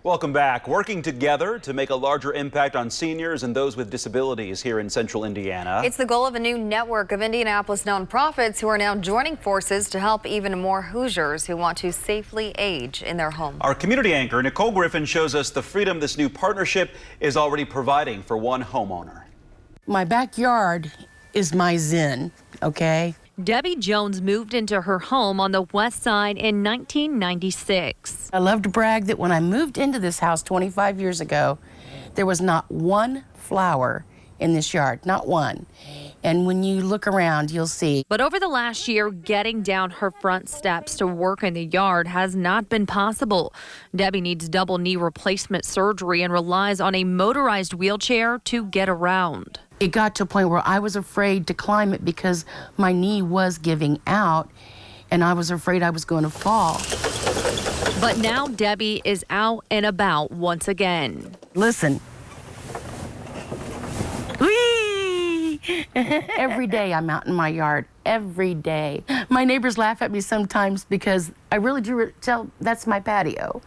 Welcome back. Working together to make a larger impact on seniors and those with disabilities here in central Indiana. It's the goal of a new network of Indianapolis nonprofits who are now joining forces to help even more Hoosiers who want to safely age in their home. Our community anchor, Nicole Griffin, shows us the freedom this new partnership is already providing for one homeowner. My backyard is my zen, okay? Debbie Jones moved into her home on the west side in 1996. I love to brag that when I moved into this house 25 years ago, there was not one flower in this yard, not one. And when you look around, you'll see. But over the last year, getting down her front steps to work in the yard has not been possible. Debbie needs double knee replacement surgery and relies on a motorized wheelchair to get around. It got to a point where I was afraid to climb it because my knee was giving out and I was afraid I was going to fall. But now Debbie is out and about once again. Listen. Whee! Every day I'm out in my yard, every day. My neighbors laugh at me sometimes because I really do tell that's my patio.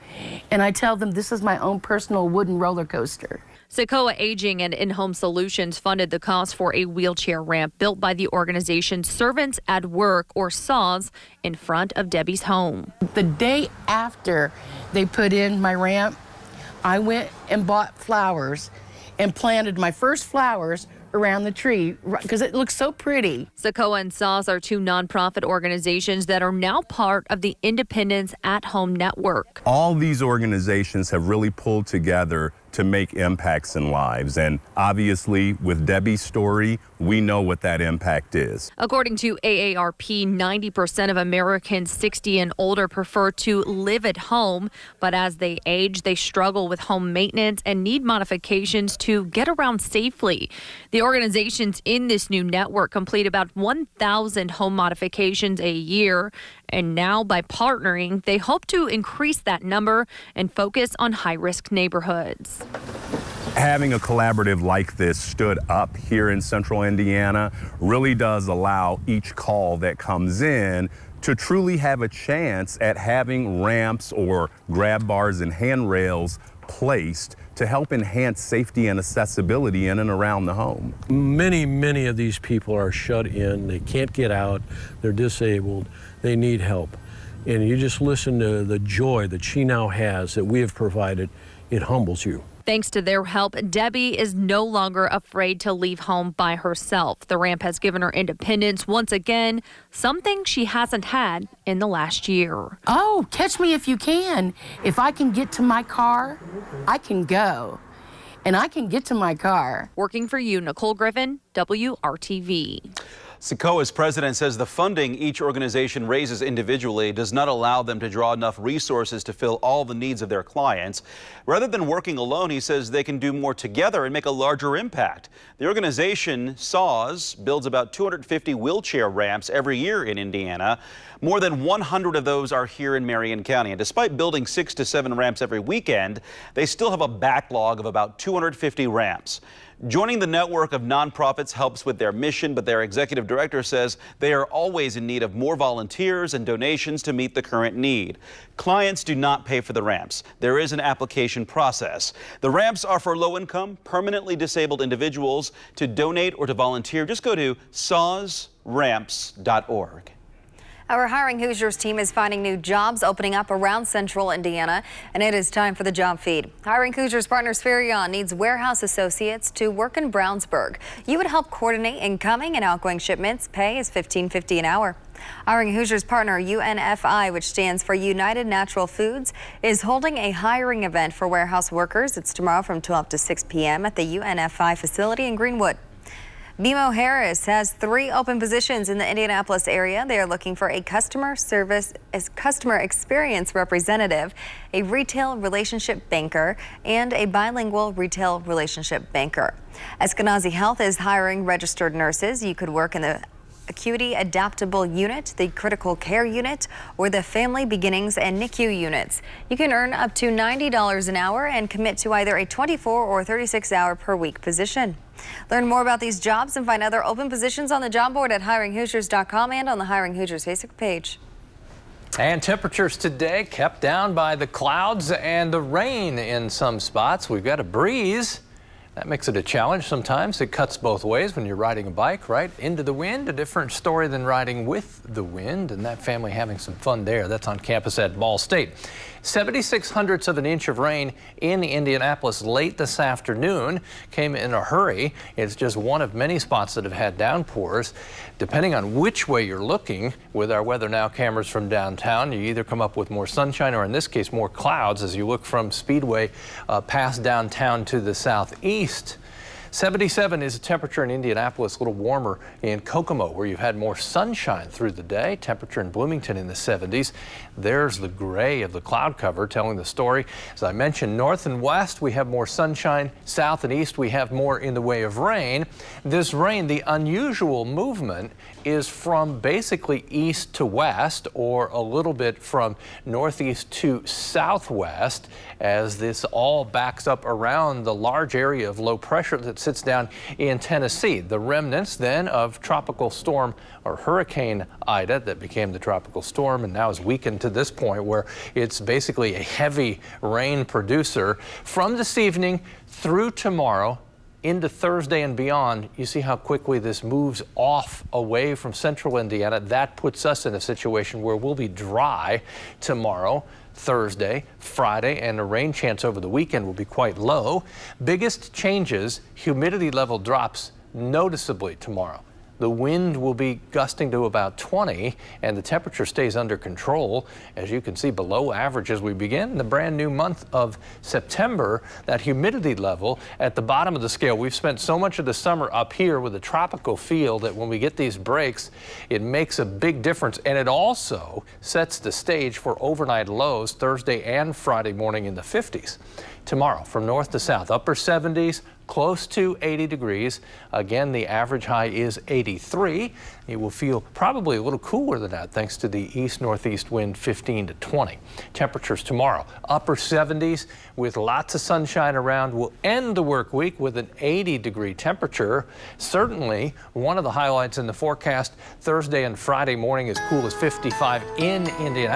And I tell them this is my own personal wooden roller coaster. Sequoia Aging and In-Home Solutions funded the cost for a wheelchair ramp built by the organization Servants at Work, or SAWS, in front of Debbie's home. The day after they put in my ramp, I went and bought flowers and planted my first flowers around the tree because it looks so pretty. Sequoia and SAWS are two nonprofit organizations that are now part of the Independence at Home Network. All these organizations have really pulled together to make impacts in lives. And obviously, with Debbie's story, we know what that impact is. According to AARP, 90% of Americans 60 and older prefer to live at home, but as they age, they struggle with home maintenance and need modifications to get around safely. The organizations in this new network complete about 1,000 home modifications a year. And now by partnering, they hope to increase that number and focus on high-risk neighborhoods. Having a collaborative like this stood up here in central Indiana really does allow each call that comes in to truly have a chance at having ramps or grab bars and handrails placed to help enhance safety and accessibility in and around the home. Many of these people are shut in. They can't get out. They're disabled. They need help. And you just listen to the joy that she now has that we have provided. It humbles you. Thanks to their help, Debbie is no longer afraid to leave home by herself. The ramp has given her independence once again, something she hasn't had in the last year. Oh, catch me if you can. If I can get to my car, I can go. And I can get to my car. Working for you, Nicole Griffin, WRTV. Sequoia's president says the funding each organization raises individually does not allow them to draw enough resources to fill all the needs of their clients. Rather than working alone, he says they can do more together and make a larger impact. The organization, SAWS, builds about 250 wheelchair ramps every year in Indiana. More than 100 of those are here in Marion County. And despite building 6 to 7 ramps every weekend, they still have a backlog of about 250 ramps. Joining the network of nonprofits helps with their mission, but their executive director says they are always in need of more volunteers and donations to meet the current need. Clients do not pay for the ramps. There is an application process. The ramps are for low-income, permanently disabled individuals. To donate or to volunteer, just go to sawsramps.org. Our Hiring Hoosiers team is finding new jobs opening up around central Indiana, and it is time for the job feed. Hiring Hoosiers partners Ferion needs warehouse associates to work in Brownsburg. You would help coordinate incoming and outgoing shipments. Pay is $15.50 an hour. Hiring Hoosiers partner UNFI, which stands for United Natural Foods, is holding a hiring event for warehouse workers. It's tomorrow from 12 to 6 p.m. at the UNFI facility in Greenwood. BMO Harris has 3 open positions in the Indianapolis area. They are looking for a customer experience representative, a retail relationship banker, and a bilingual retail relationship banker. Eskenazi Health is hiring registered nurses. You could work in the Acuity Adaptable Unit, the Critical Care Unit, or the Family Beginnings and NICU units. You can earn up to $90 an hour and commit to either a 24 or 36-hour per week position. Learn more about these jobs and find other open positions on the job board at hiringhoosiers.com and on the Hiring Hoosiers Facebook page. And temperatures today kept down by the clouds and the rain in some spots. We've got a breeze. That makes it a challenge sometimes. It cuts both ways when you're riding a bike, right? Into the wind, a different story than riding with the wind, and that family having some fun there. That's on campus at Ball State. 76/100ths of an inch of rain in Indianapolis late this afternoon. Came in a hurry. It's just one of many spots that have had downpours. Depending on which way you're looking with our Weather Now cameras from downtown, you either come up with more sunshine or in this case more clouds as you look from Speedway past downtown to the southeast. 77 is the temperature in Indianapolis, a little warmer in Kokomo, where you've had more sunshine through the day. Temperature in Bloomington in the 70s. There's the gray of the cloud cover telling the story. As I mentioned, north and west, we have more sunshine. South and east, we have more in the way of rain. This rain, the unusual movement is from basically east to west, or a little bit from northeast to southwest, as this all backs up around the large area of low pressure that sits down in Tennessee. The remnants then of tropical storm or Hurricane Ida that became the tropical storm and now is weakened to this point where it's basically a heavy rain producer. From this evening through tomorrow into Thursday and beyond, you see how quickly this moves off away from central Indiana. That puts us in a situation where we'll be dry tomorrow, Thursday, Friday, and the rain chance over the weekend will be quite low. Biggest changes, humidity level drops noticeably tomorrow. The wind will be gusting to about 20 and the temperature stays under control. As you can see, below average as we begin the brand new month of September. That humidity level at the bottom of the scale. We've spent so much of the summer up here with a tropical feel that when we get these breaks, it makes a big difference. And it also sets the stage for overnight lows Thursday and Friday morning in the 50s. Tomorrow from north to south, upper 70s, close to 80 degrees. Again, the average high is 83. You will feel probably a little cooler than that thanks to the east-northeast wind 15 to 20. Temperatures tomorrow, upper 70s with lots of sunshine around. We'll end the work week with an 80-degree temperature. Certainly one of the highlights in the forecast. Thursday and Friday morning as cool as 55 in Indiana.